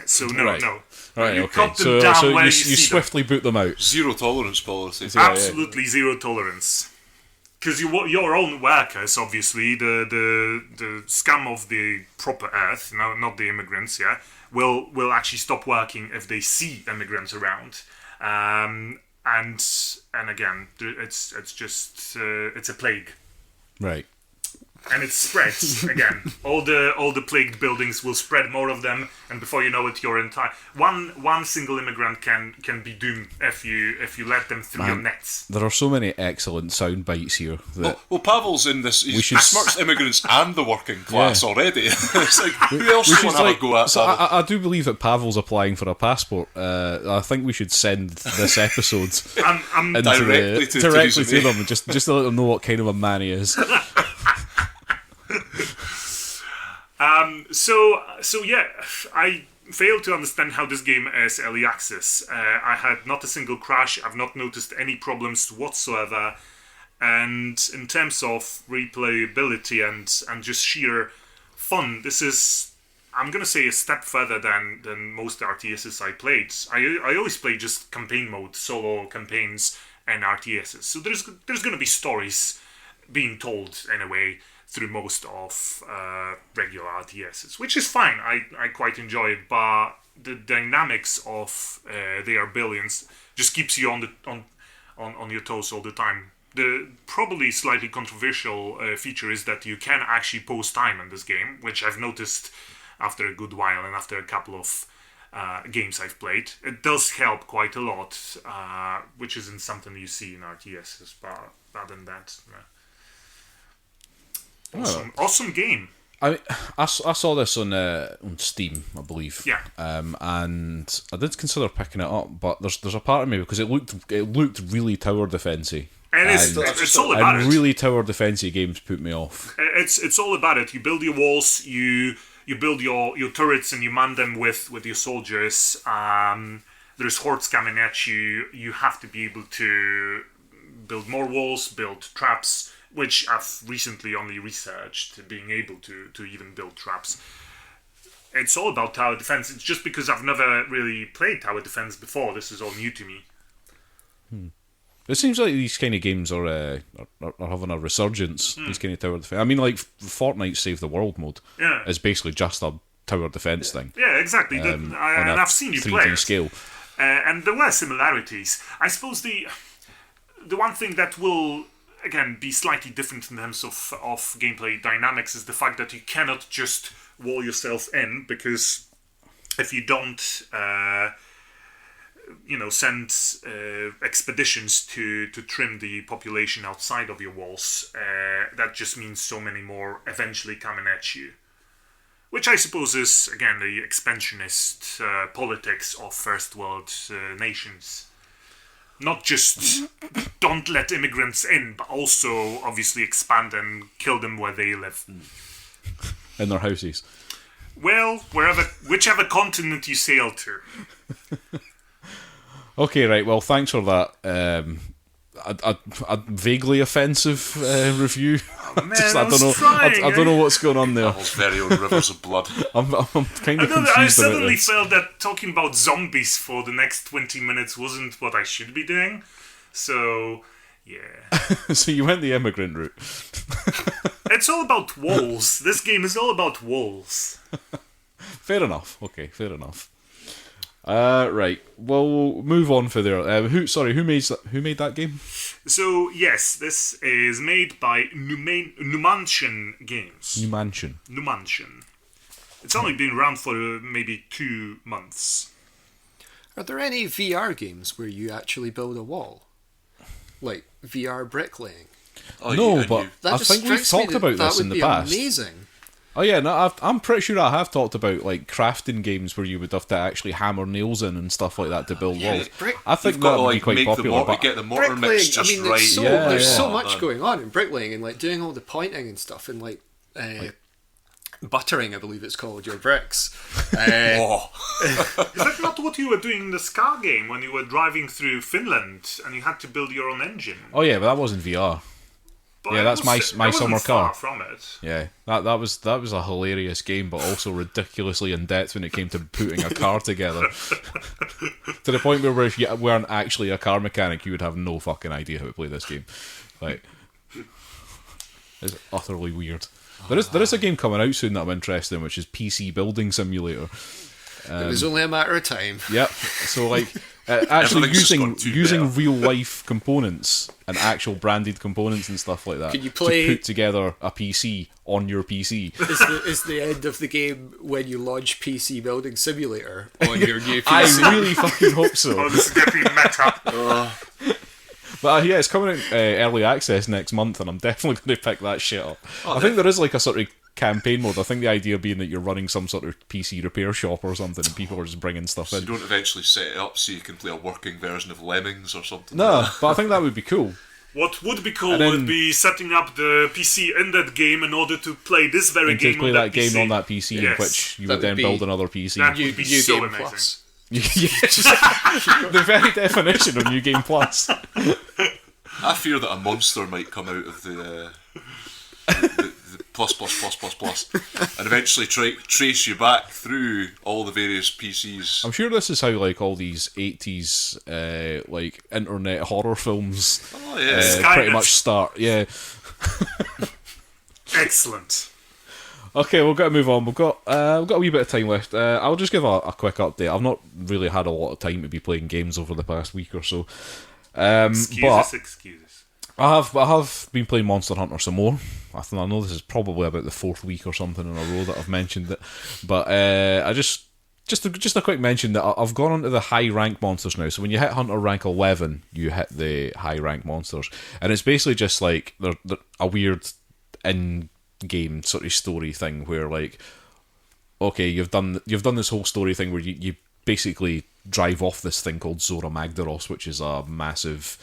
So no.
Right.
You
Okay.
cut them down where
you
see
swiftly boot them out.
Zero tolerance policy.
Absolutely zero tolerance. Because your own workers, obviously, the scum of the proper Earth, not the immigrants, will actually stop working if they see immigrants around. And again, it's just it's a plague.
Right.
and it spreads again. All the plagued buildings will spread more of them, and before you know it, your entire one single immigrant can be doomed if you let them through your nets.
There are so many excellent sound bites here. That
Well, Pawel's in this. He smirks immigrants and the working class already. It's like, who else do you want to have a go at?
So I do believe that Pawel's applying for a passport. I think we should send this episode
I'm
directly to
them, just to let them know what kind of a man he is.
So yeah, I failed to understand how this game is early access. I had not a single crash. I've not noticed any problems whatsoever. And in terms of replayability and just sheer fun, this is, I'm gonna say, a step further than most RTSs I played. I always play just campaign mode, solo campaigns and RTSs. So there's gonna be stories being told in a way through most of regular RTSs, which is fine. I quite enjoy it, but the dynamics of their billions just keeps you on your toes all the time. The probably slightly controversial feature is that you can actually pause time in this game, which I've noticed after a good while and after a couple of games I've played. It does help quite a lot, which isn't something you see in RTSs, but other than that, awesome game.
I saw this on Steam, I believe.
Yeah.
And I did consider picking it up, but there's a part of me, because it looked really tower defensey.
And it's all about it.
And really tower defensey games put me off.
It's all about it. You build your walls, you build your turrets, and you man them with your soldiers. There's hordes coming at you. You have to be able to build more walls, build traps, which I've recently only researched, being able to even build traps. It's all about tower defense. It's just because I've never really played tower defense before. This is all new to me.
It seems like these kind of games are having a resurgence. These kind of tower defense. I mean, like Fortnite's Save the World mode is basically just a tower defense thing.
Yeah, exactly. And I've seen you play it.
Scale.
And there were similarities. I suppose the one thing that will, again, be slightly different in terms of gameplay dynamics is the fact that you cannot just wall yourself in, because if you don't send expeditions to trim the population outside of your walls, that just means so many more eventually coming at you. Which I suppose is, again, the expansionist politics of first world nations. Not just don't let immigrants in, but also obviously expand and kill them where they live.
In their houses.
Well, whichever continent you sail to.
Okay, right. Well, thanks for that. A vaguely offensive review.
Oh, man,
I don't know what's going on there.
Those very own rivers of blood.
I'm kind of confused.
I
about
suddenly
this.
felt that talking about zombies for the next 20 minutes wasn't what I should be doing. So, yeah.
So you went the immigrant route.
It's all about walls. This game is all about walls.
Fair enough. Okay, fair enough. Right. Well, we'll move on for there. Who made that game?
So yes, this is made by Numantian Games. Numantian. It's only been around for maybe 2 months.
Are there any VR games where you actually build a wall? Like VR bricklaying?
No, but I think we've talked about this in the past.
That would be amazing.
Oh yeah, no, I'm pretty sure I have talked about like crafting games where you would have to actually hammer nails in and stuff like that to build walls. I think that would be quite popular.
But get the mortar mix just right.
There's so much going on in bricklaying and like doing all the pointing and stuff and like buttering, I believe it's called, your bricks.
Is that not what you were doing in the Scar game when you were driving through Finland and you had to build your own engine?
Oh yeah, but that wasn't VR.
But
yeah, that's my summer car.
Far from it.
Yeah, that was a hilarious game, but also ridiculously in depth when it came to putting a car together. To the point where if you weren't actually a car mechanic, you would have no fucking idea how to play this game. Like, it's utterly weird. There is a game coming out soon that I'm interested in, which is PC Building Simulator.
It was only a matter of time.
Yep. So like, Actually,
Everything's just
using
gone too
using
better.
real life components and actual branded components and stuff like that.
Can you play-
to put together a PC on your PC?
Is the end of the game when you launch PC Building Simulator on your new
I
PC?
really fucking hope so.
Oh, this is getting meta.
But yeah, it's coming out early access next month, and I'm definitely going to pick that shit up. I think there is like a sort of campaign mode. I think the idea being that you're running some sort of PC repair shop or something, and people are just bringing stuff
You
in.
don't eventually set it up so you can play a working version of Lemmings or something.
No,
like that.
but I think that would be cool.
What would be cool
And then-
would be setting up the PC in that game in order to play this very
And to
game
play
on
that
PC.
game on that PC, in
Yes.
which you
That
would then
would be-
build another PC.
That
New,
would be
New
so
Game
amazing.
Plus.
The very definition of New Game Plus.
I fear that a monster might come out of the plus and eventually trace you back through all the various PCs.
I'm sure this is how like all these 80s like internet horror films
Oh yeah.
pretty
Skynet.
much start. Yeah.
Excellent.
Okay, we've got to move on. We've got a wee bit of time left. I'll just give a quick update. I've not really had a lot of time to be playing games over the past week or so. But
Excuses.
I have been playing Monster Hunter some more. I know this is probably about the 4th week or something in a row that I've mentioned it. But I just a quick mention that I've gone onto the high rank monsters now. So when you hit Hunter rank 11, you hit the high rank monsters, and it's basically just like they're a weird in-game sort of story thing where like, okay, you've done this whole story thing where you basically drive off this thing called Zora Magdaros, which is a massive,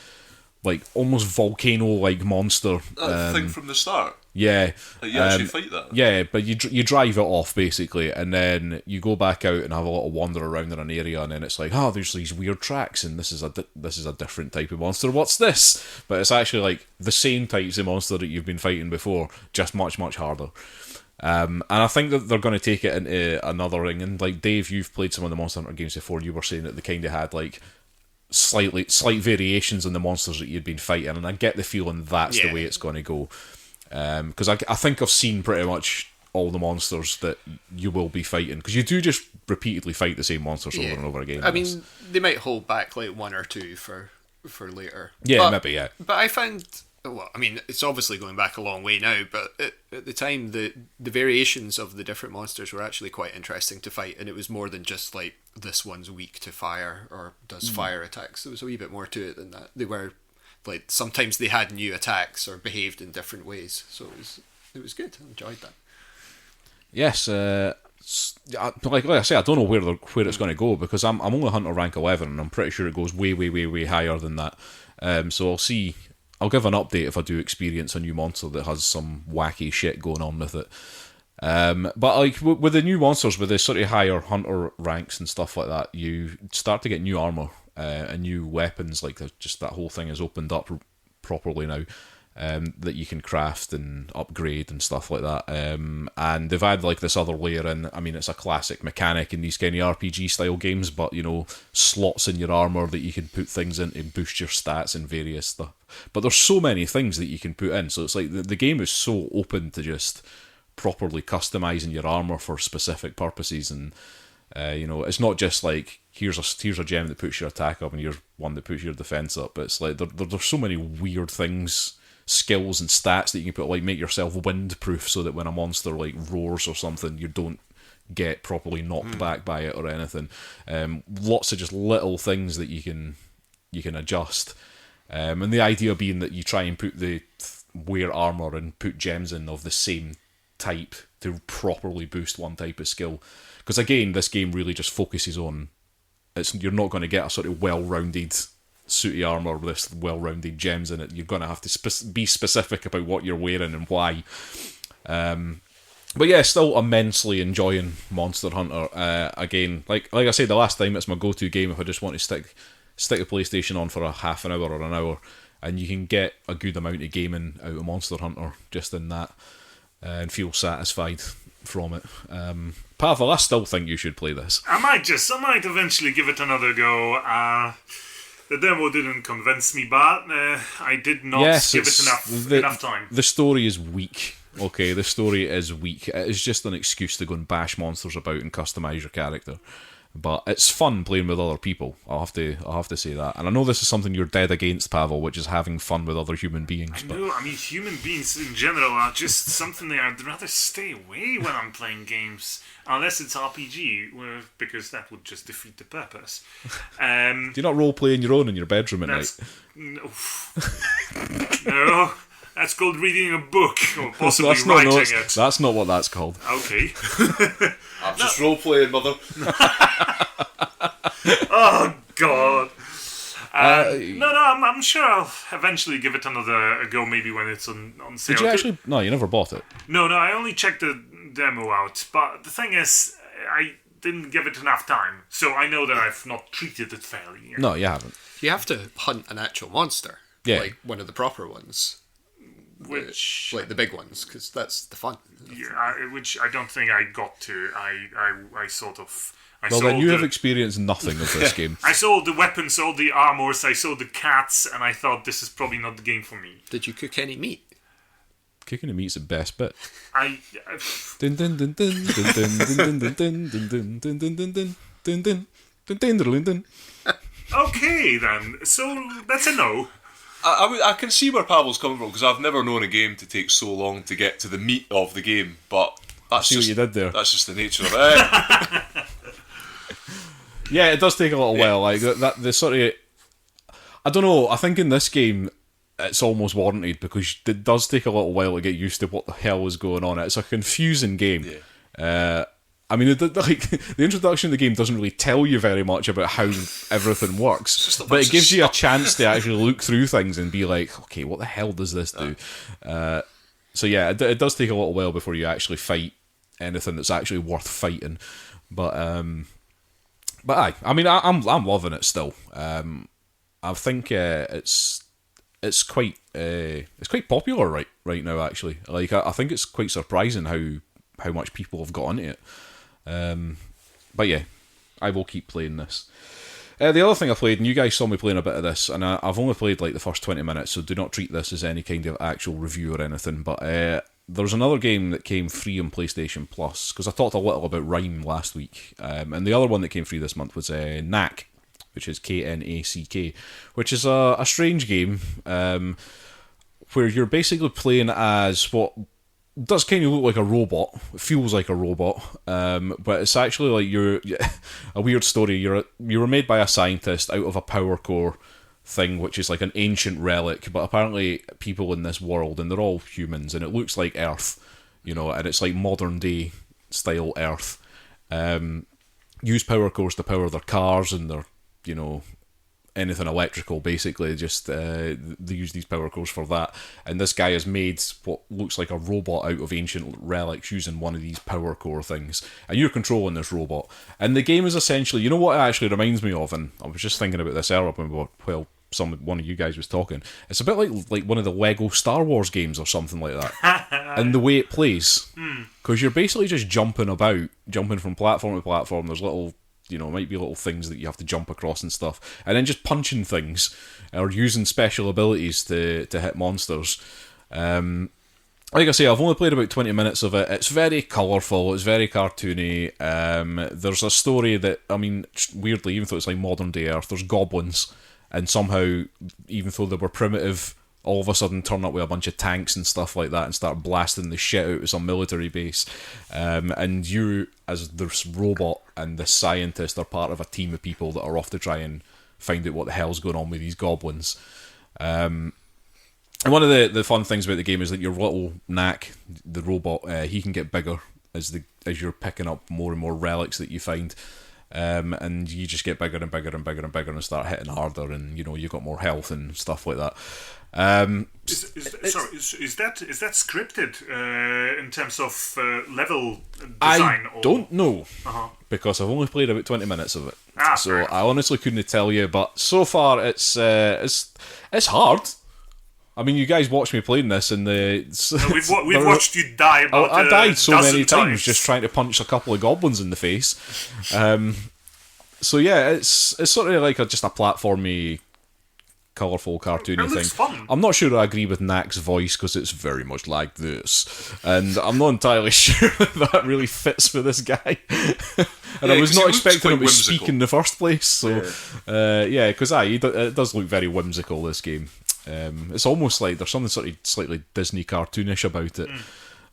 like almost volcano-like monster.
That thing from the start.
Yeah,
Like, you actually fight that.
yeah, but you drive it off basically, and then you go back out and have a little wander around in an area, and then it's like, there's these weird tracks, and this is a different type of monster. What's this? But it's actually like the same types of monster that you've been fighting before, just much harder. And I think that they're going to take it into another ring. And like Dave, you've played some of the Monster Hunter games before. You were saying that they kind of had like slight variations in the monsters that you'd been fighting, and I get the feeling that's the
Yeah.
way it's going to go. Because I think I've seen pretty much all the monsters that you will be fighting, because you do just repeatedly fight the same monsters over and over again.
I mean, they might hold back like one or two for later.
yeah,
But-
maybe, yeah.
But I found, well, I mean, it's obviously going back a long way now, but at the time, the variations of the different monsters were actually quite interesting to fight, and it was more than just like this one's weak to fire or does fire attacks. There was a wee bit more to it than that. They were like, sometimes they had new attacks or behaved in different ways, so it was good. I enjoyed that.
Yes, like I say, I don't know where it's going to go, because I'm only Hunter rank 11, and I'm pretty sure it goes way higher than that. So I'll see. I'll give an update if I do experience a new monster that has some wacky shit going on with it. But like with the new monsters, with the sort of higher Hunter ranks and stuff like that, you start to get new armor and new weapons. Like just that whole thing is opened up properly now. That you can craft and upgrade and stuff like that. And they've had like this other layer in. I mean, it's a classic mechanic in these kind of RPG style games, but you know, slots in your armor that you can put things in to boost your stats and various stuff. But there's so many things that you can put in, so it's like the game is so open to just properly customizing your armor for specific purposes. And you know, it's not just like here's a gem that puts your attack up and here's one that puts your defense up. But it's like there's so many weird things, skills and stats that you can put, like make yourself windproof so that when a monster like roars or something, you don't get properly knocked back by it or anything. Lots of just little things that you can adjust. And the idea being that you try and wear armor and put gems in of the same type to properly boost one type of skill. Because again, this game really just focuses on you're not going to get a sort of well-rounded suit of armor with well-rounded gems in it. You're going to have to be specific about what you're wearing and why. But yeah, still immensely enjoying Monster Hunter. Again, like I said the last time, it's my go-to game if I just want to stick the PlayStation on for a half an hour or an hour, and you can get a good amount of gaming out of Monster Hunter just in that, and feel satisfied from it. Pavel, I still think you should play this.
I might eventually give it another go. The demo didn't convince me, but I did not give it enough time.
The story is weak. Okay, the story is weak. It is just an excuse to go and bash monsters about and customise your character. but it's fun playing with other people. I'll have to say that. And I know this is something you're dead against, Pawel, which is having fun with other human beings.
No, I mean, human beings in general are just something that I'd rather stay away when I'm playing games, unless it's RPG, because that would just defeat the purpose.
Do you not role play in your own in your bedroom at night?
No. No. That's called reading a book, or possibly
that's
writing
it.
it.
That's not what that's called.
Okay.
I'm just role playing, mother.
Oh God. I'm sure I'll eventually give it another go. Maybe when it's on sale.
Did you actually? No, you never bought it.
No. I only checked the demo out. But the thing is, I didn't give it enough time, so I know that I've not treated it fairly.
No, you haven't.
You have to hunt an actual monster.
Yeah.
Like one of the proper ones.
Which,
like the big ones, because that's the fun.
Which I don't think I got to. I sort of.
Well, then you have experienced nothing of this game.
I saw the weapons, all the armors, I saw the cats, and I thought this is probably not the game for me.
Did you cook any meat?
Cooking the meat's the best bit.
Dun, dun, dun, dun, dun, dun, dun, dun, dun, dun, dun, dun, dun, dun, dun, dun, dun, dun.
Okay then, so that's a no.
I can see where Pawel's coming from, because I've never known a game to take so long to get to the meat of the game, but that's
See
just
what you did there.
That's just the nature of it.
Yeah, it does take a little while. Like that, the sort of, I don't know. I think in this game, it's almost warranted because it does take a little while to get used to what the hell is going on. It's a confusing game.
Yeah.
I mean, the introduction of the game doesn't really tell you very much about how everything works, but it gives you a chance to actually look through things and be like, okay, what the hell does this do? So yeah, it does take a little while before you actually fight anything that's actually worth fighting. But I mean, I'm loving it still. I think it's quite popular right now. Actually, like I think it's quite surprising how much people have got into it. But yeah, I will keep playing this. The other thing I played, and you guys saw me playing a bit of this, and I've only played like the first 20 minutes, so do not treat this as any kind of actual review or anything, but there's another game that came free on PlayStation Plus, because I talked a little about Rime last week, and the other one that came free this month was Knack, which is Knack, which is a strange game where you're basically playing as what does kind of look like a robot. It feels like a robot, but it's actually like you're a weird story. You were made by a scientist out of a power core thing, which is like an ancient relic. But apparently, people in this world, and they're all humans, and it looks like Earth, and it's like modern day style Earth. Use power cores to power their cars and their, anything electrical, basically. Just they use these power cores for that, and this guy has made what looks like a robot out of ancient relics using one of these power core things, and you're controlling this robot. And the game is essentially, what it actually reminds me of, and I was just thinking about this earlier while one of you guys was talking. It's a bit like one of the Lego Star Wars games or something like that, and the way it plays, because you're basically just jumping from platform to platform. There's little, might be little things that you have to jump across and stuff, and then just punching things or using special abilities to hit monsters. Like I say, I've only played about 20 minutes of it. It's very colourful, it's very cartoony. There's a story that, weirdly, even though it's like modern day Earth, there's goblins, and somehow, even though they were primitive, all of a sudden turn up with a bunch of tanks and stuff like that and start blasting the shit out of some military base. And you, as this robot and the scientist, are part of a team of people that are off to try and find out what the hell's going on with these goblins. And one of the fun things about the game is that your little Knack, the robot, he can get bigger as you're picking up more and more relics that you find. And you just get bigger and bigger and bigger and bigger and start hitting harder, and you've got more health and stuff like that.
Is that scripted in terms of level design?
I don't know, because I've only played about 20 minutes of it, so
fair.
I honestly couldn't tell you. But so far, it's hard. I mean, you guys watched me playing this, and
we've watched you die about
I died so many
times
just trying to punch a couple of goblins in the face. So yeah, it's sort of like just a platformy colourful, cartoony
It
thing.
looks fun.
I'm not sure I agree with Knack's voice because it's very much like this, and I'm not entirely sure that really fits with this guy. And I was
'cause
not
he looks
expecting him
quite
to speak
whimsical.
in the first place. So, because it does look very whimsical, this game. It's almost like there's something sort of slightly Disney cartoonish about it.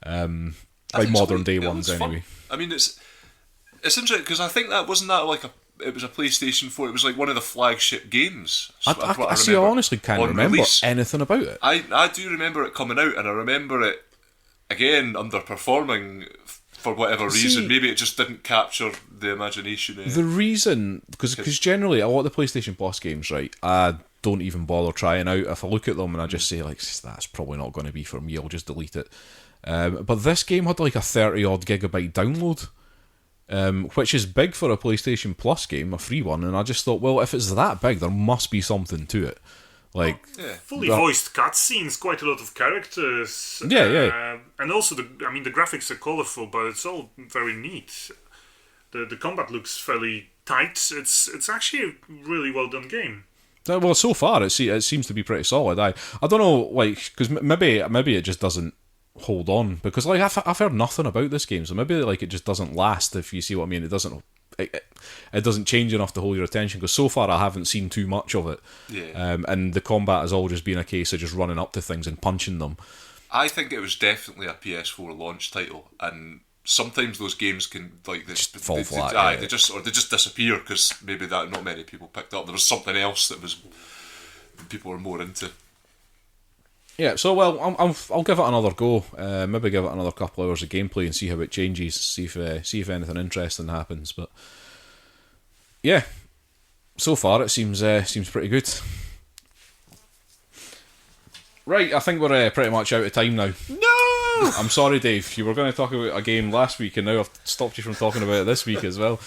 By modern day ones, anyway.
I mean, it's interesting because I think that wasn't that like it was a PlayStation 4. It was like one of the flagship games.
I see. I honestly can't remember anything about it.
I do remember it coming out, and I remember it again underperforming for whatever reason. Maybe it just didn't capture the imagination.
The reason, because generally a lot of the PlayStation Plus games, right, I don't even bother trying out. If I look at them and I just say, like, that's probably not going to be for me, I'll just delete it. But this game had like a 30 odd gigabyte download, which is big for a PlayStation Plus game, a free one. And I just thought, well, if it's that big, there must be something to it. Like
fully voiced cutscenes, quite a lot of characters.
Yeah.
And also the graphics are colourful, but it's all very neat. The combat looks fairly tight. It's actually a really well done game.
Well, so far it seems to be pretty solid. I don't know, like, because maybe it just doesn't hold on, because like I've heard nothing about this game, so maybe like it just doesn't last, if you see what I mean. It doesn't change enough to hold your attention, because so far I haven't seen too much of it. And the combat has all just been a case of just running up to things and punching them.
I think it was definitely a PS4 launch title, and sometimes those games can like they
just fall flat.
They just disappear because maybe that not many people picked up. There was something else that people were more into.
Yeah, so well, I'll give it another go. Maybe give it another couple hours of gameplay and see how it changes. See if anything interesting happens. But yeah, so far it seems pretty good. Right, I think we're pretty much out of time now.
No,
I'm sorry, Dave. You were going to talk about a game last week, and now I've stopped you from talking about it this week as well.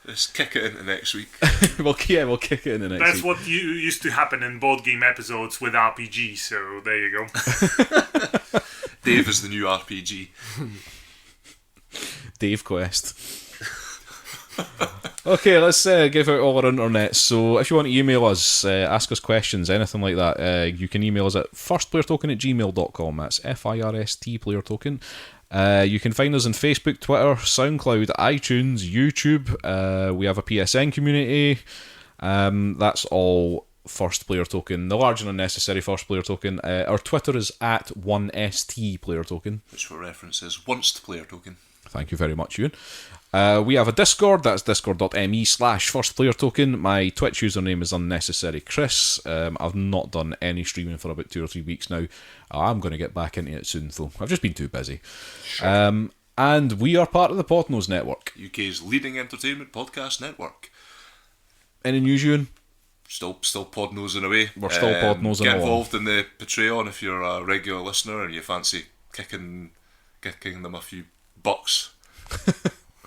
let's kick it into next week.
we'll kick it into next week.
That's what used to happen in board game episodes with RPG, so there you go.
Dave is the new RPG.
Dave Quest. Okay, let's give out all our internet. So if you want to email us, ask us questions, anything like that, you can email us at firstplayertoken@gmail.com. That's FIRST player token. You can find us on Facebook, Twitter, SoundCloud, iTunes, YouTube. We have a PSN community. That's all First Player Token. The large and unnecessary First Player Token. Our Twitter is at 1ST Player Token.
Which for reference is Once Player Token.
Thank you very much, Euan. We have a Discord, that's discord.me/firstplayertoken. My Twitch username is Unnecessary Chris. I've not done any streaming for about 2 or 3 weeks now. I'm going to get back into it soon, though. I've just been too busy. Sure. And we are part of the Podnose Network.
UK's leading entertainment podcast network.
Any news, Euan?
Still podnosing away.
We're still podnosing
Get
along.
involved in the Patreon if you're a regular listener and you fancy kicking them a few bucks.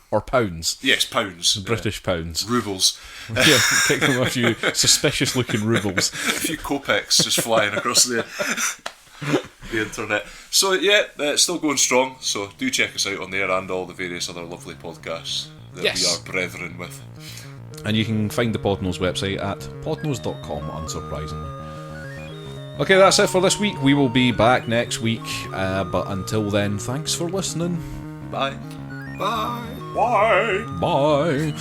Or pounds.
Yes, pounds.
British pounds.
Rubles.
Yeah, kick them a few suspicious looking rubles.
A few kopecks just flying across the internet. So yeah, it's still going strong, so do check us out on there and all the various other lovely podcasts that we are brethren with.
And you can find the Podnose website at podnose.com, unsurprisingly. Okay, that's it for this week. We will be back next week, but until then, thanks for listening.
Bye.
Bye.
Bye.